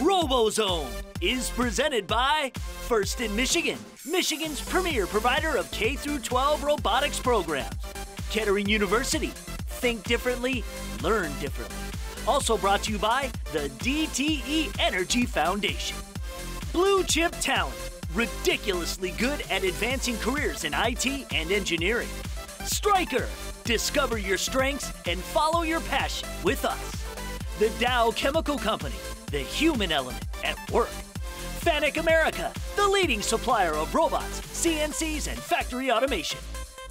Robozone is presented by First in Michigan, Michigan's premier provider of K-12 robotics programs. Kettering University, think differently, learn differently. Also brought to you by the DTE Energy Foundation. Blue Chip Talent, ridiculously good at advancing careers in IT and engineering. Stryker, discover your strengths and follow your passion with us. The Dow Chemical Company, the human element at work. Fanuc America, the leading supplier of robots, CNCs, and factory automation.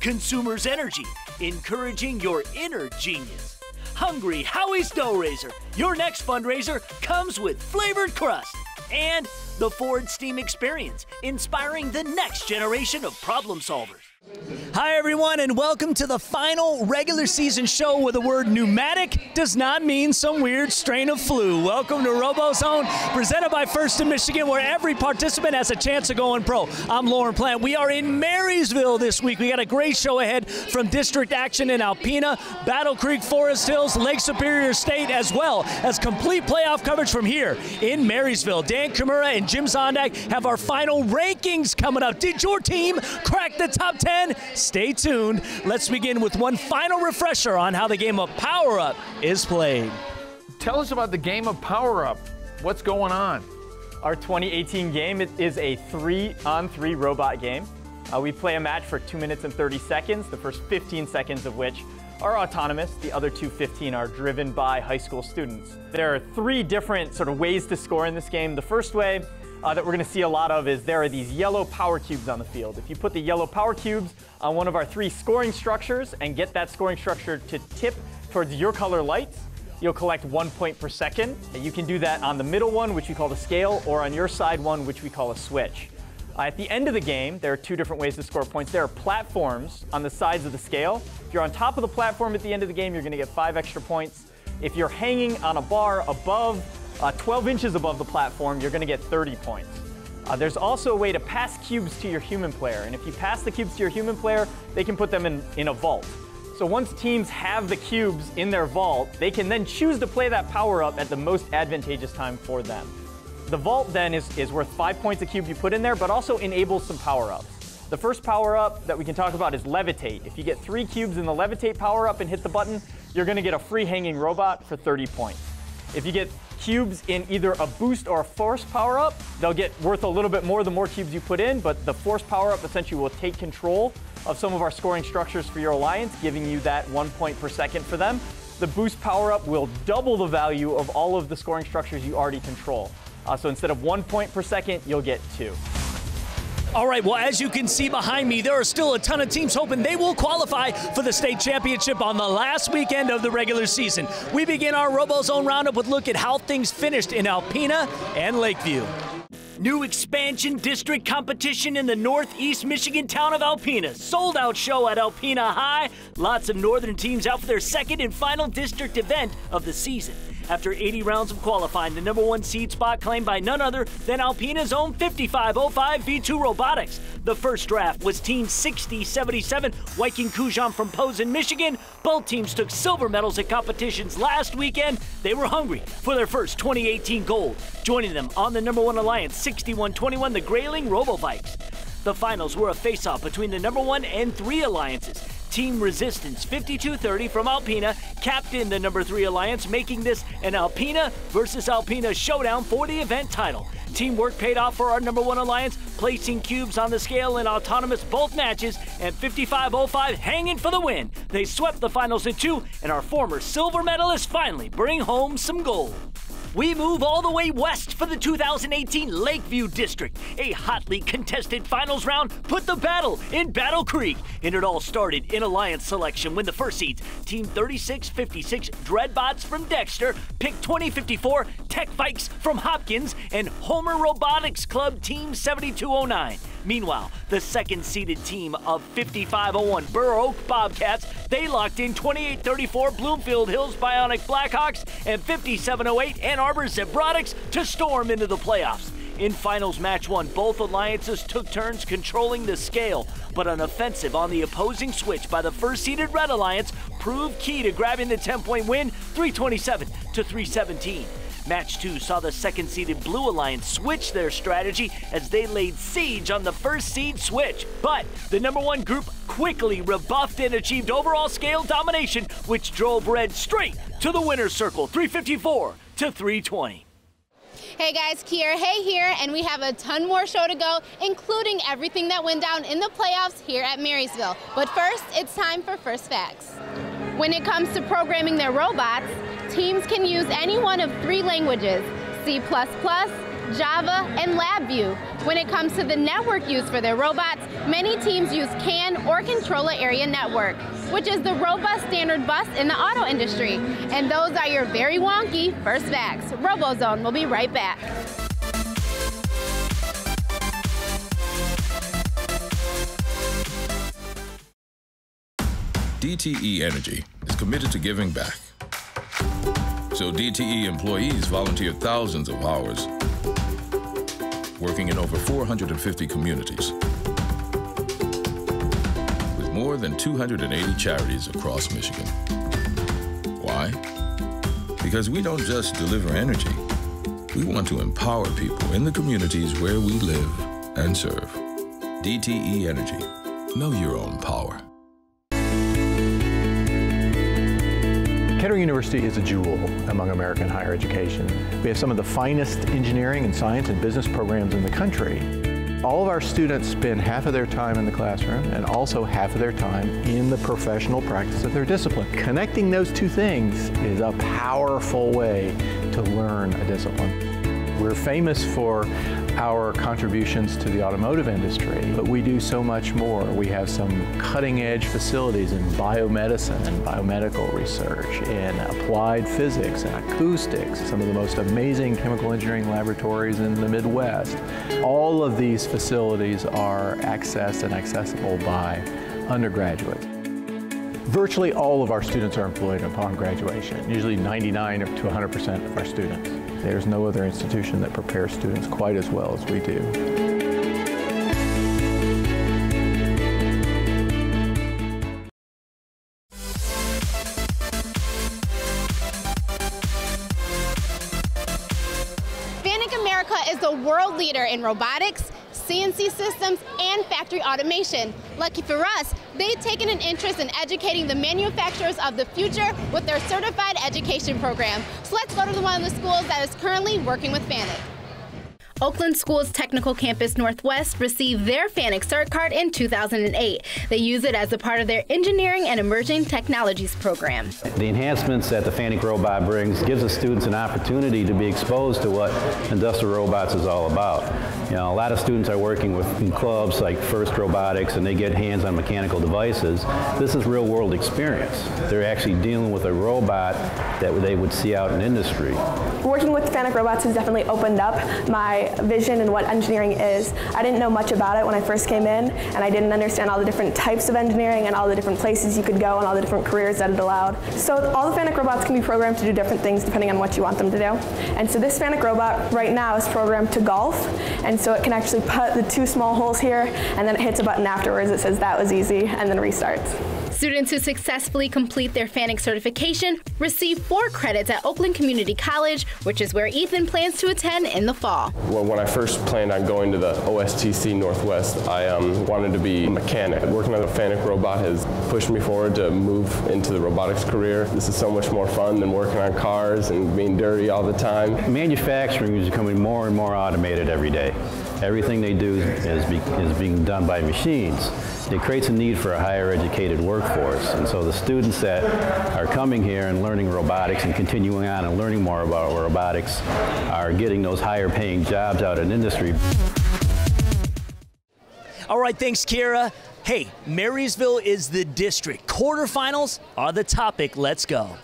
Consumers Energy, encouraging your inner genius. Hungry Howie's Dough Raiser, your next fundraiser comes with flavored crust. And the Ford Steam Experience, inspiring the next generation of problem solvers. Hi everyone, and welcome to the final regular season show where the word pneumatic does not mean some weird strain of flu. Welcome to Robozone, presented by First in Michigan, where every participant has a chance of going pro. I'm Lauren Plant. We are in Marysville this week. We got a great show ahead from district action in Alpena, Battle Creek, Forest Hills, Lake Superior State, as well as complete playoff coverage from here in Marysville. Dan Kimura and Jim Zondak have our final rankings coming up. Did your team crack the top 10? Stay tuned. Let's begin with one final refresher on how the game of Power Up is played. Tell us about the game of Power Up. What's going on? Our 2018 game is a 3-on-3 robot game. We play a match for 2 minutes and 30 seconds, the first 15 seconds of which are autonomous. The other 15 are driven by high school students. There are 3 different sort of ways to score in this game. The first way that we're going to see a lot of is there are these yellow power cubes on the field. If you put the yellow power cubes on one of our 3 scoring structures and get that scoring structure to tip towards your color lights, you'll collect 1 point per second. And you can do that on the middle one, which we call the scale, or on your side one, which we call a switch. At the end of the game, there are 2 different ways to score points. There are platforms on the sides of the scale. If you're on top of the platform at the end of the game, you're going to get 5 extra points. If you're hanging on a bar above 12 inches above the platform, you're going to get 30 points. There's also a way to pass cubes to your human player, and if you pass the cubes to your human player, they can put them in a vault. So once teams have the cubes in their vault, they can then choose to play that power-up at the most advantageous time for them. The vault then is worth 5 points a cube you put in there, but also enables some power-ups. The first power-up that we can talk about is Levitate. If you get 3 cubes in the Levitate power-up and hit the button, you're going to get a free hanging robot for 30 points. If you get cubes in either a boost or a force power-up, they'll get worth a little bit more the more cubes you put in, but the force power-up essentially will take control of some of our scoring structures for your alliance, giving you that 1 point per second for them. The boost power-up will double the value of all of the scoring structures you already control. So instead of 1 point per second, you'll get 2. All right, well, as you can see behind me, there are still a ton of teams hoping they will qualify for the state championship on the last weekend of the regular season. We begin our Robozone roundup with a look at how things finished in Alpena and Lakeview. New expansion district competition in the northeast Michigan town of Alpena. Sold out show at Alpena High. Lots of northern teams out for their second and final district event of the season. After 80 rounds of qualifying, the #1 seed spot claimed by none other than Alpena's own 5505 V2 Robotics. The first draft was Team 6077 Viking Kujan from Posen, Michigan. Both teams took silver medals at competitions last weekend. They were hungry for their first 2018 gold. Joining them on the #1 alliance, 6121, the Grayling Robovikes. The finals were a face-off between the #1 and 3 alliances. Team Resistance 5230 from Alpena captained the #3 alliance, making this an Alpena versus Alpena showdown for the event title. Teamwork paid off for our #1 alliance, placing cubes on the scale in autonomous both matches, and 5505 hanging for the win. They swept the finals in 2, and our former silver medalists finally bring home some gold. We move all the way west for the 2018 Lakeview District. A hotly contested finals round put the battle in Battle Creek. And it all started in alliance selection when the first seeds, Team 3656 Dreadbots from Dexter, picked 2054 Tech Vikes from Hopkins, and Homer Robotics Club Team 7209. Meanwhile, the second-seeded team of 5501 Burr Oak Bobcats, they locked in 2834 Bloomfield Hills Bionic Blackhawks and 5708 Ann Arbor Zebrotics to storm into the playoffs. In finals match 1, both alliances took turns controlling the scale, but an offensive on the opposing switch by the first-seeded Red Alliance proved key to grabbing the 10-point win, 327 to 317. Match 2 saw the second-seeded Blue Alliance switch their strategy as they laid siege on the first-seed switch. But the #1 group quickly rebuffed and achieved overall scale domination, which drove Red straight to the winner's circle, 354 to 320. Hey guys, Kiera Hay here, and we have a ton more show to go, including everything that went down in the playoffs here at Marysville. But first, it's time for First Facts. When it comes to programming their robots, teams can use any one of 3 languages, C++, Java, and LabVIEW. When it comes to the network used for their robots, many teams use CAN or Controller Area Network, which is the robust standard bus in the auto industry. And those are your very wonky First Facts. Robozone will be right back. DTE Energy is committed to giving back. So DTE employees volunteer thousands of hours, working in over 450 communities, with more than 280 charities across Michigan. Why? Because we don't just deliver energy, we want to empower people in the communities where we live and serve. DTE Energy. Know your own power. Kettering University is a jewel among American higher education. We have some of the finest engineering and science and business programs in the country. All of our students spend half of their time in the classroom and also half of their time in the professional practice of their discipline. Connecting those two things is a powerful way to learn a discipline. We're famous for our contributions to the automotive industry, but we do so much more. We have some cutting-edge facilities in biomedicine and biomedical research, in applied physics and acoustics, some of the most amazing chemical engineering laboratories in the Midwest. All of these facilities are accessed and accessible by undergraduates. Virtually all of our students are employed upon graduation, usually 99 to 100% of our students. There's no other institution that prepares students quite as well as we do. FANUC America is the world leader in robotics, CNC systems, and factory automation. Lucky for us, they've taken an interest in educating the manufacturers of the future with their certified education program. So let's go to one of the schools that is currently working with FANUC. Oakland School's Technical Campus Northwest received their FANUC Cert Card in 2008. They use it as a part of their Engineering and Emerging Technologies program. The enhancements that the FANUC robot brings gives the students an opportunity to be exposed to what industrial robots is all about. You know, a lot of students are working in clubs like First Robotics, and they get hands on mechanical devices. This is real world experience. They're actually dealing with a robot that they would see out in industry. Working with FANUC robots has definitely opened up my vision and what engineering is. I didn't know much about it when I first came in, and I didn't understand all the different types of engineering and all the different places you could go and all the different careers that it allowed. So all the FANUC robots can be programmed to do different things depending on what you want them to do. And so this FANUC robot right now is programmed to golf, and so it can actually put the 2 small holes here, and then it hits a button afterwards that says that was easy, and then restarts. Students who successfully complete their FANUC certification receive 4 credits at Oakland Community College, which is where Ethan plans to attend in the fall. Well, when I first planned on going to the OSTC Northwest, I wanted to be a mechanic. Working on a FANUC robot has pushed me forward to move into the robotics career. This is so much more fun than working on cars and being dirty all the time. Manufacturing is becoming more and more automated every day. Everything they do is being done by machines. It creates a need for a higher educated workforce, and so the students that are coming here and learning robotics and continuing on and learning more about robotics are getting those higher paying jobs out in industry. All right, thanks, Kiera. Hey, Marysville is the district. Quarterfinals are the topic. Let's go.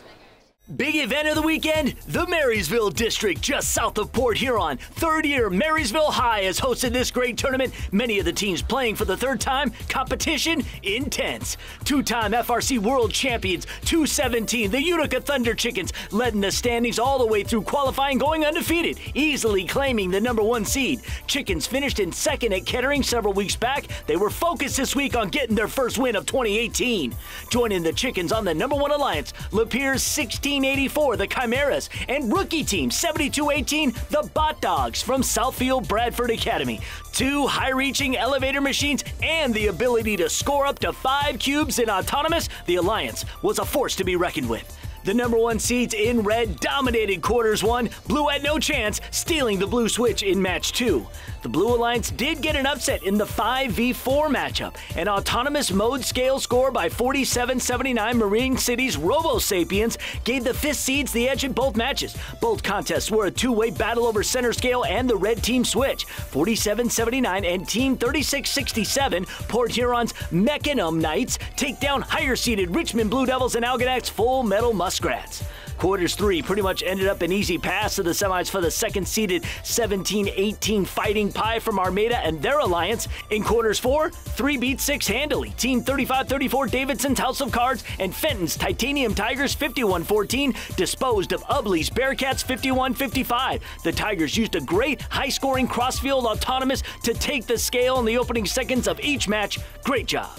Big event of the weekend, the Marysville District, just south of Port Huron. Third year, Marysville High has hosted this great tournament. Many of the teams playing for the third time. Competition intense. Two-time FRC World Champions, 217, the Utica Thunder Chickens, led in the standings all the way through qualifying, going undefeated, easily claiming the #1 seed. Chickens finished in second at Kettering several weeks back. They were focused this week on getting their first win of 2018. Joining the Chickens on the #1 alliance, Lapeer's 1684, the Chimeras, and rookie team 7218, the Bot Dogs from Southfield Bradford Academy. Two high-reaching elevator machines and the ability to score up to 5 cubes in autonomous, the alliance was a force to be reckoned with. The #1 seeds in red dominated quarters 1. Blue had no chance, stealing the blue switch in match 2. The Blue Alliance did get an upset in the 5v4 matchup. An autonomous mode scale score by 47-79 Marine City's Robosapiens gave the 5th seeds the edge in both matches. Both contests were a two-way battle over center scale and the red team switch. 47-79 and Team 3667, Port Huron's Mechanim Knights, take down higher-seeded Richmond Blue Devils and Algonac's Full Metal Muskrats. Quarters 3 pretty much ended up an easy pass to the semis for the second-seeded 17-18 Fighting Pie from Armada and their alliance. In quarters 4, 3 beat 6 handily. Team 35-34 Davidson's House of Cards and Fenton's Titanium Tigers 51-14 disposed of Ubley's Bearcats 51-55. The Tigers used a great high-scoring crossfield autonomous to take the scale in the opening seconds of each match. Great job.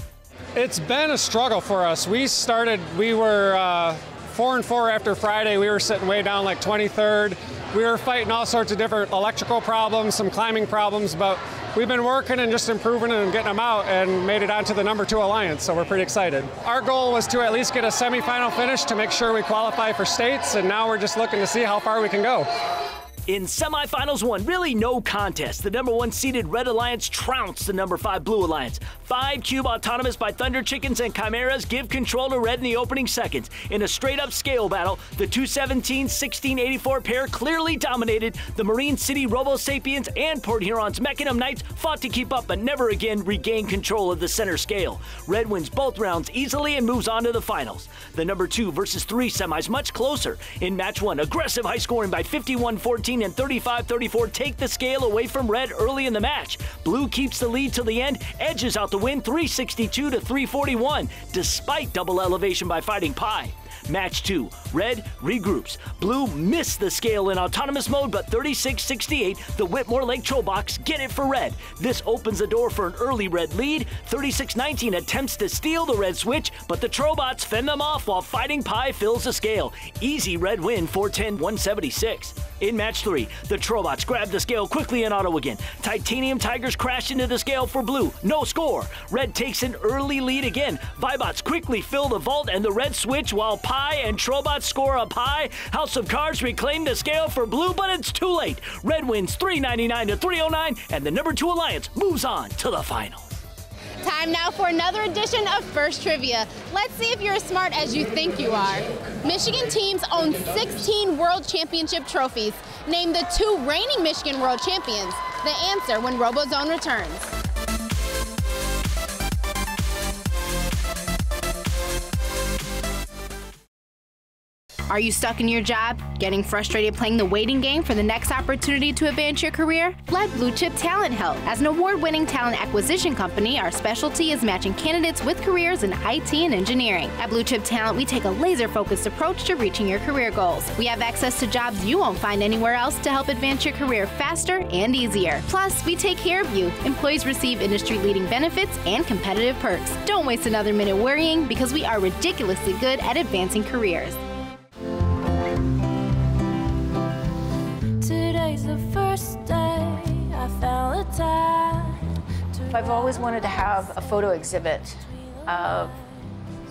It's been a struggle for us. We were 4-4 after Friday. We were sitting way down like 23rd. We were fighting all sorts of different electrical problems, some climbing problems, but we've been working and just improving and getting them out and made it onto the #2 alliance, so we're pretty excited. Our goal was to at least get a semifinal finish to make sure we qualify for states, and now we're just looking to see how far we can go. In semifinals 1, really no contest. The #1 seeded Red Alliance trounced the #5 Blue Alliance. 5-cube autonomous by Thunder Chickens and Chimeras give control to Red in the opening seconds. In a straight-up scale battle, the 217-1684 pair clearly dominated. The Marine City Robosapiens and Port Huron's Mechanim Knights fought to keep up but never again regained control of the center scale. Red wins both rounds easily and moves on to the finals. The #2 versus 3 semis much closer. In match 1, aggressive high scoring by 51-14 and 35-34 take the scale away from Red early in the match. Blue keeps the lead till the end, edges out the win 362-341, despite double elevation by Fighting Pie. Match 2, Red regroups. Blue missed the scale in autonomous mode, but 36-68, the Whitmore Lake Trollbox get it for Red. This opens the door for an early Red lead. 36-19 attempts to steal the Red switch, but the Trollbots fend them off while Fighting Pie fills the scale. Easy Red win, 410-176. In match 3, the Trollbots grab the scale quickly in auto again. Titanium Tigers crash into the scale for Blue. No score. Red takes an early lead again. Vibots quickly fill the vault and the Red switch while Pie and Trollbots score a Pie. House of Cards reclaim the scale for Blue, but it's too late. Red wins 399-309, and the #2 alliance moves on to the finals. Time now for another edition of First Trivia. Let's see if you're as smart as you think you are. Michigan teams own 16 World Championship trophies. Name the 2 reigning Michigan World Champions. The answer when Robozone returns. Are you stuck in your job? Getting frustrated playing the waiting game for the next opportunity to advance your career? Let Blue Chip Talent help. As an award-winning talent acquisition company, our specialty is matching candidates with careers in IT and engineering. At Blue Chip Talent, we take a laser-focused approach to reaching your career goals. We have access to jobs you won't find anywhere else to help advance your career faster and easier. Plus, we take care of you. Employees receive industry-leading benefits and competitive perks. Don't waste another minute worrying, because we are ridiculously good at advancing careers. Today's the first day I found the time. I've always wanted to have a photo exhibit of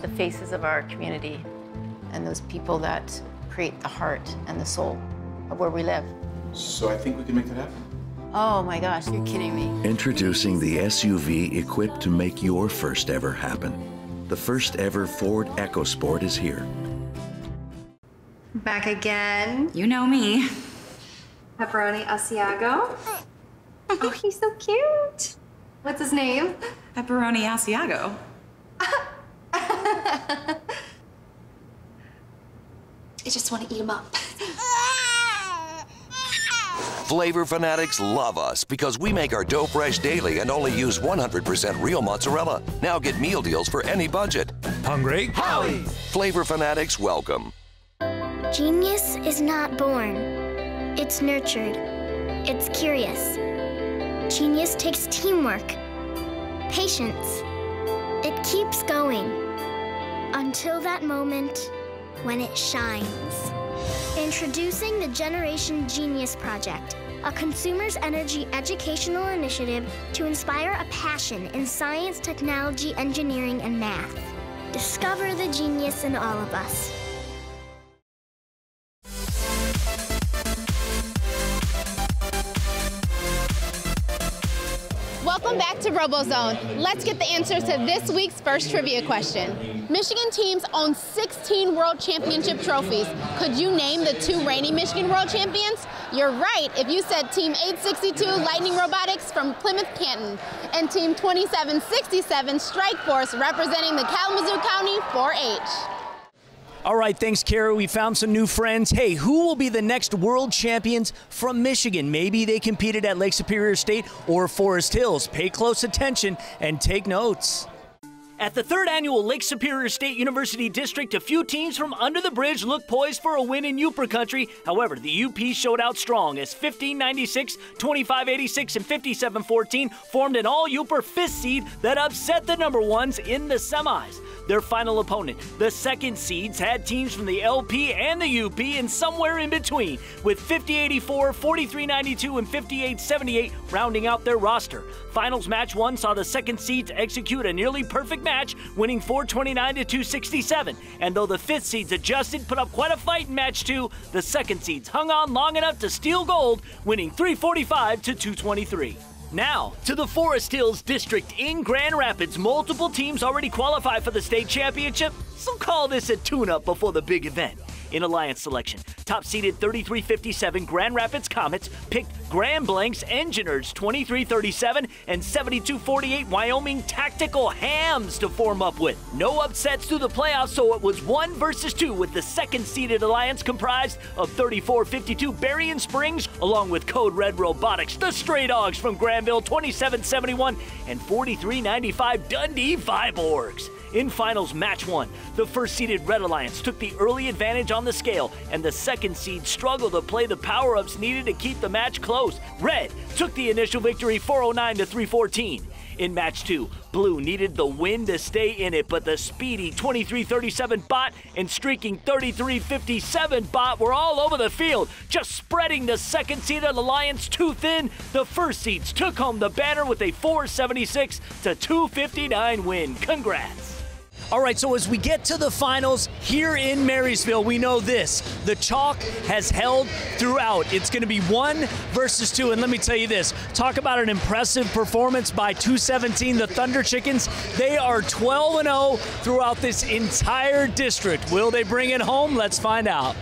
the faces of our community and those people that create the heart and the soul of where we live. So I think we can make that happen. Oh my gosh, you're kidding me. Introducing the SUV equipped to make your first ever happen. The first ever Ford EcoSport is here. Back again. You know me. Pepperoni Asiago. Oh, he's so cute. What's his name? Pepperoni Asiago. just want to eat them up. Flavor fanatics love us because we make our dough fresh daily and only use 100% real mozzarella. Now get meal deals for any budget. Hungry? Howie! Flavor fanatics welcome. Genius is not born. It's nurtured. It's curious. Genius takes teamwork, patience. It keeps going until that moment when it shines. Introducing the Generation Genius Project, a consumer's energy educational initiative to inspire a passion in science, technology, engineering, and math. Discover the genius in all of us. Welcome back to Robozone. Let's get the answers to this week's first trivia question. Michigan teams own 16 World Championship trophies. Could you name the 2 reigning Michigan World Champions? You're right if you said Team 862 Lightning Robotics from Plymouth Canton and Team 2767 Strike Force representing the Kalamazoo County 4-H. All right, thanks, Kara. We found some new friends. Hey, who will be the next world champions from Michigan? Maybe they competed at Lake Superior State or Forest Hills. Pay close attention and take notes. At the 3rd annual Lake Superior State University District, a few teams from under the bridge look poised for a win in Yooper country. However, the UP showed out strong as 1596, 2586, and 5714 formed an all-Yooper 5th seed that upset the number 1s in the semis. Their final opponent, the 2nd seeds, had teams from the LP and the UP and somewhere in between, with 5084, 4392, and 5878 rounding out their roster. Finals match 1 saw the 2nd seeds execute a nearly perfect match, winning 429 to 267. And though the 5th seeds adjusted, put up quite a fight in match 2, the 2nd seeds hung on long enough to steal gold, winning 345 to 223. Now, to the Forest Hills District in Grand Rapids. Multiple teams already qualify for the state championship, so call this a tune-up before the big event. In alliance selection, top-seeded 3357 Grand Rapids Comets picked Grand Blanks Engineers 2337 and 7248 Wyoming Tactical Hams to form up with. No upsets through the playoffs, so it was 1 versus 2 with the 2nd-seeded alliance comprised of 3452 Berrien Springs along with Code Red Robotics, the Stray Dogs from Granville 2771 and 4395 Dundee Viborgs. In finals match 1, the 1st-seeded Red Alliance took the early advantage on the scale, and the 2nd seed struggled to play the power-ups needed to keep the match close. Red took the initial victory 409 to 314. In match 2, Blue needed the win to stay in it, but the speedy 2337 Bot and streaking 3357 Bot were all over the field, just spreading the 2nd-seeded Alliance too thin. The 1st seeds took home the banner with a 476 to 259 win. Congrats. All right, so as we get to the finals here in Marysville, we know this. The chalk has held throughout. It's going to be 1 versus 2, and let me tell you this. Talk about an impressive performance by 217, the Thunder Chickens. They are 12-0 throughout this entire district. Will they bring it home? Let's find out.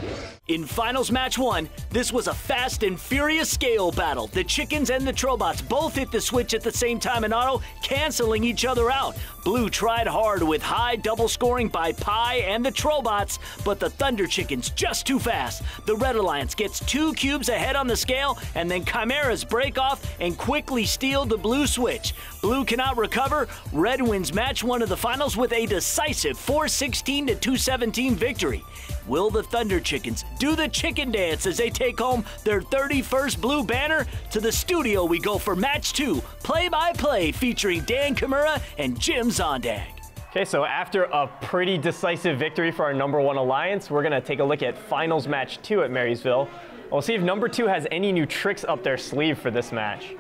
In finals match 1, this was a fast and furious scale battle. The Chickens and the Trobots both hit the switch at the same time in auto, canceling each other out. Blue tried hard with high double scoring by Pie and the Trobots, but the Thunder Chickens just too fast. The Red Alliance gets 2 cubes ahead on the scale, and then Chimeras break off and quickly steal the Blue switch. Blue cannot recover. Red wins match 1 of the finals with a decisive 416 to 217 victory. Will the Thunder Chickens do the chicken dance as they take home their 31st Blue banner? To the studio we go for match 2, play-by-play featuring Dan Kimura and Jim Zondag. Okay, so after a pretty decisive victory for our number 1 alliance, we're gonna take a look at finals match 2 at Marysville. We'll see if number 2 has any new tricks up their sleeve for this match.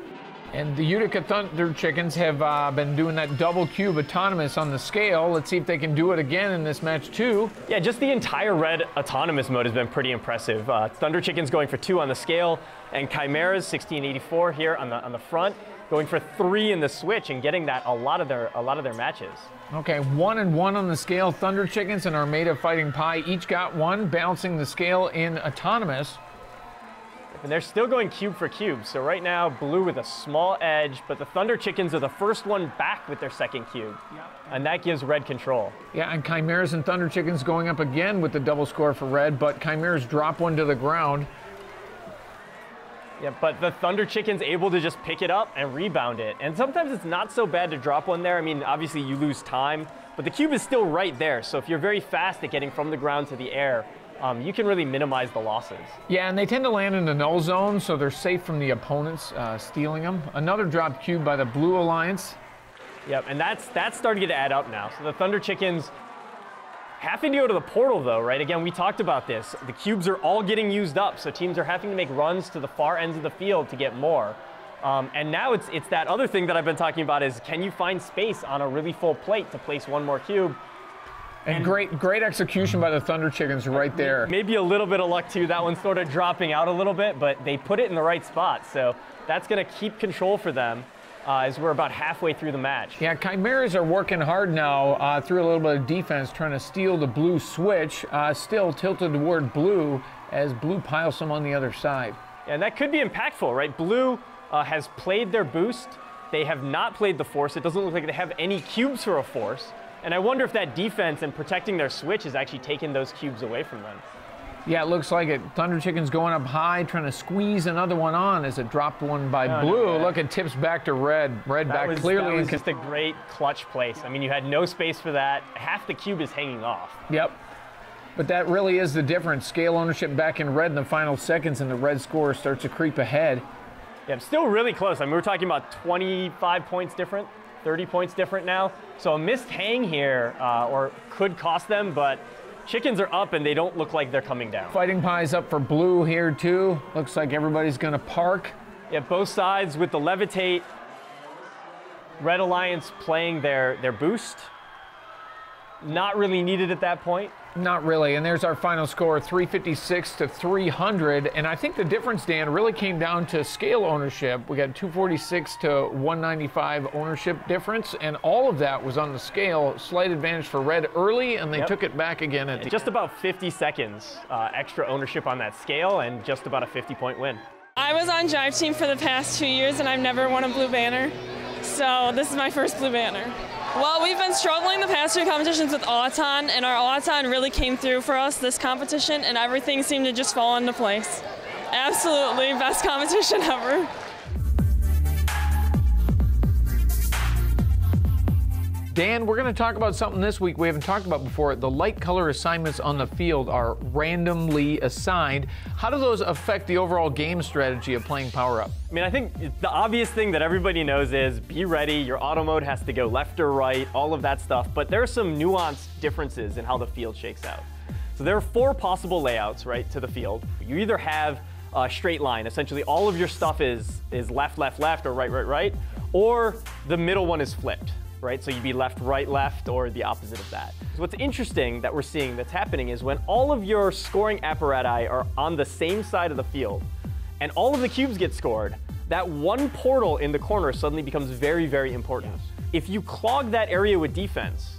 And the Utica Thunder Chickens have been doing that double cube autonomous on the scale. Let's see if they can do it again in this match too. Yeah, just the entire red autonomous mode has been pretty impressive. Thunder Chickens going for 2 on the scale, and Chimeras 1684 here on the front, going for 3 in the switch and getting that a lot of their matches. Okay, 1 and 1 on the scale. Thunder Chickens and Armada Fighting Pie each got 1, balancing the scale in autonomous. And they're still going cube for cube. So right now, blue with a small edge, but the Thunder Chickens are the first one back with their second cube. And that gives red control. Yeah, and Chimeras and Thunder Chickens going up again with the double score for red, but Chimeras drop one to the ground. Yeah, but the Thunder Chicken's able to just pick it up and rebound it. And sometimes it's not so bad to drop one there. I mean, obviously you lose time, but the cube is still right there. So if you're very fast at getting from the ground to the air, you can really minimize the losses. Yeah, and they tend to land in the null zone, so they're safe from the opponents stealing them. Another dropped cube by the Blue Alliance. Yep, and that's starting to add up now. So the Thunder Chickens having to go to the portal, though, right? Again, we talked about this. The cubes are all getting used up, so teams are having to make runs to the far ends of the field to get more. And now it's that other thing that I've been talking about is, can you find space on a really full plate to place one more cube? And great execution by the Thunder Chickens right there. Maybe a little bit of luck, too. That one's sort of dropping out a little bit, but they put it in the right spot. So that's going to keep control for them as we're about halfway through the match. Yeah, Chimeras are working hard now through a little bit of defense, trying to steal the blue switch. Still tilted toward blue as blue piles some on the other side. Yeah, and that could be impactful, right? Blue has played their boost. They have not played the force. It doesn't look like they have any cubes for a force. And I wonder if that defense and protecting their switch is actually taking those cubes away from them. Yeah, it looks like it. Thunder Chickens going up high, trying to squeeze another one on as it dropped one by blue. Look, it tips back to red. Red back clearly. That was just a great clutch place. I mean, you had no space for that. Half the cube is hanging off. Yep. But that really is the difference. Scale ownership back in red in the final seconds, and the red score starts to creep ahead. Yeah, still really close. I mean, we're talking about 25 points different. 30 points different now. So a missed hang here or could cost them, but Chickens are up and they don't look like they're coming down. Fighting Pie's up for blue here too. Looks like everybody's gonna park. Yeah, both sides with the levitate. Red Alliance playing their boost. Not really needed at that point. Not really, and there's our final score, 356 to 300, and I think the difference, Dan, really came down to scale ownership. We got 246 to 195 ownership difference, and all of that was on the scale. Slight advantage for red early, and they took it back again at the just about 50 seconds extra ownership on that scale, and just about a 50-point win. I was on Jive Team for the past 2 years, and I've never won a blue banner, so this is my first blue banner. Well, we've been struggling the past 2 competitions with Auton, and our Auton really came through for us this competition, and everything seemed to just fall into place. Absolutely, best competition ever. Dan, we're going to talk about something this week we haven't talked about before. The light color assignments on the field are randomly assigned. How do those affect the overall game strategy of playing Power Up? I mean, I think the obvious thing that everybody knows is be ready. Your auto mode has to go left or right, all of that stuff. But there are some nuanced differences in how the field shakes out. So there are 4 possible layouts, right, to the field. You either have a straight line. Essentially, all of your stuff is left, left, left, or right, right, right. Or the middle one is flipped. Right? So you'd be left, right, left, or the opposite of that. So what's interesting that we're seeing that's happening is when all of your scoring apparatus are on the same side of the field and all of the cubes get scored, that one portal in the corner suddenly becomes very, very important. If you clog that area with defense,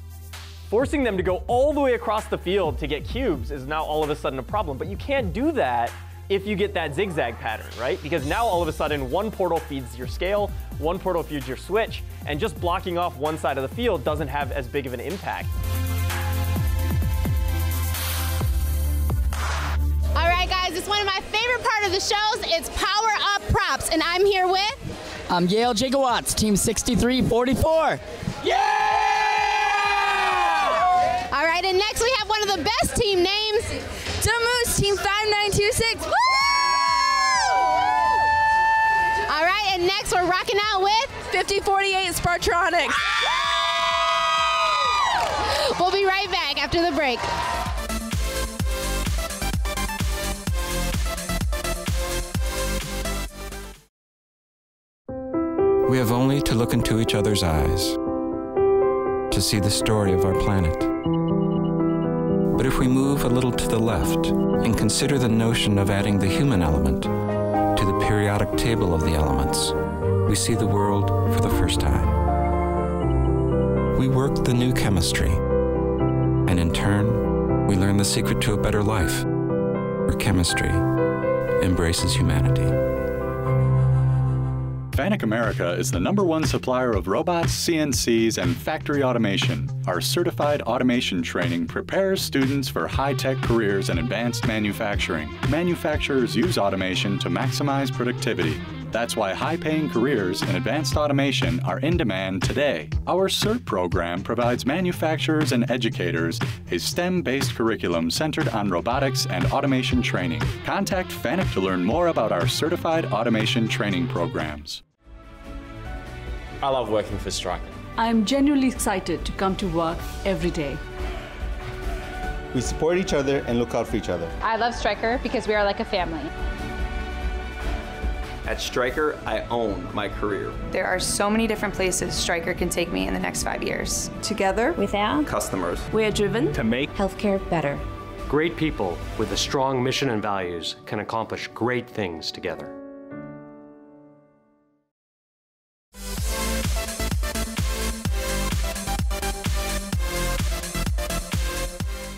forcing them to go all the way across the field to get cubes is now all of a sudden a problem. But you can't do that if you get that zigzag pattern, right? Because now all of a sudden one portal feeds your scale, one portal feeds your switch, and just blocking off one side of the field doesn't have as big of an impact. All right, guys, it's one of my favorite part of the shows. It's Power Up Props, and I'm here with... I'm Yale Gigawatts, Team 6344. Yeah! All right, and next we have one of the best team names. Moose, Team 5926. Woo! All right, and next we're rocking out with 5048 Spartronics. We'll be right back after the break. We have only to look into each other's eyes to see the story of our planet. But if we move a little to the left and consider the notion of adding the human element to the periodic table of the elements, we see the world for the first time. We work the new chemistry, and in turn, we learn the secret to a better life, where chemistry embraces humanity. FANUC America is the #1 supplier of robots, CNCs, and factory automation. Our certified automation training prepares students for high-tech careers in advanced manufacturing. Manufacturers use automation to maximize productivity. That's why high-paying careers in advanced automation are in demand today. Our CERT program provides manufacturers and educators a STEM-based curriculum centered on robotics and automation training. Contact FANUC to learn more about our certified automation training programs. I love working for Stryker. I'm genuinely excited to come to work every day. We support each other and look out for each other. I love Stryker because we are like a family. At Stryker, I own my career. There are so many different places Stryker can take me in the next 5 years. Together, with our customers, we are driven to make healthcare better. Great people with a strong mission and values can accomplish great things together.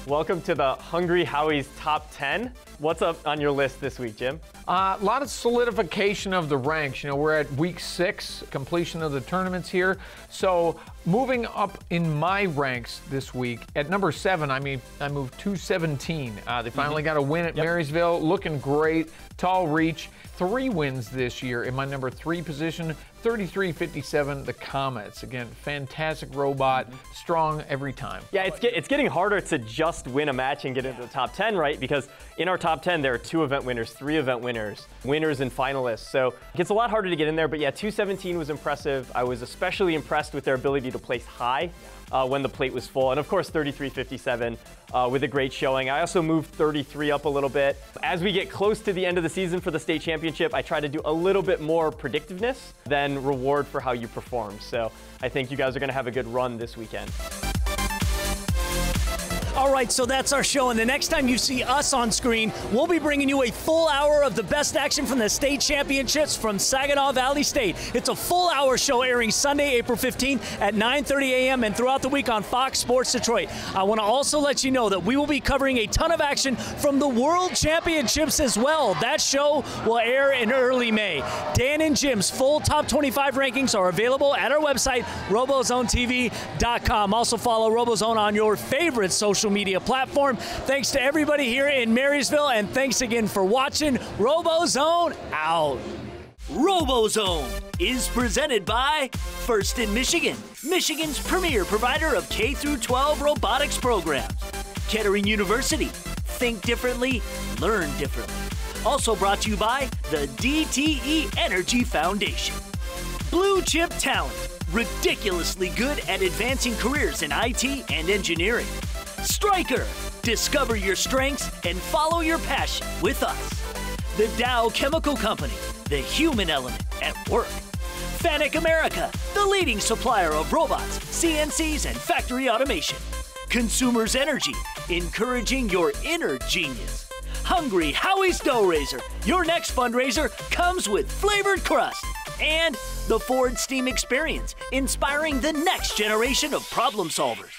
Welcome to the Hungry Howie's Top 10. What's up on your list this week, Jim? A lot of solidification of the ranks. You know, we're at week 6, completion of the tournaments here. So moving up in my ranks this week, at number 7, I moved 217. They finally got a win at Marysville, looking great, tall reach. 3 wins this year in my number 3 position, 3357, the Comets. Again, fantastic robot, strong every time. Yeah, it's getting harder to just win a match and get into the top 10, right? Because in our top 10, there are 2 event winners, 3 event winners, winners and finalists. So it gets a lot harder to get in there, but yeah, 217 was impressive. I was especially impressed with their ability to place high when the plate was full. And of course, 3357 with a great showing. I also moved 33 up a little bit. As we get close to the end of the season for the state championship, I try to do a little bit more predictiveness than reward for how you perform. So I think you guys are gonna have a good run this weekend. All right, so that's our show, and the next time you see us on screen, we'll be bringing you a full hour of the best action from the state championships from Saginaw Valley State. It's a full-hour show airing Sunday, April 15th at 9:30 a.m. and throughout the week on Fox Sports Detroit. I want to also let you know that we will be covering a ton of action from the World Championships as well. That show will air in early May. Dan and Jim's full top 25 rankings are available at our website, robozonetv.com. Also follow Robozone on your favorite social media platform. Thanks to everybody here in Marysville, and thanks again for watching. Robozone out. Robozone is presented by First in Michigan, Michigan's premier provider of K-12 robotics programs. Kettering University, think differently, learn differently. Also brought to you by the DTE Energy Foundation. Blue Chip Talent, ridiculously good at advancing careers in IT and engineering. Stryker, discover your strengths and follow your passion with us. The Dow Chemical Company, the human element at work. FANUC America, the leading supplier of robots, CNCs, and factory automation. Consumers Energy, encouraging your inner genius. Hungry Howie's Dough Raiser, your next fundraiser comes with flavored crust. And the Ford Steam Experience, inspiring the next generation of problem solvers.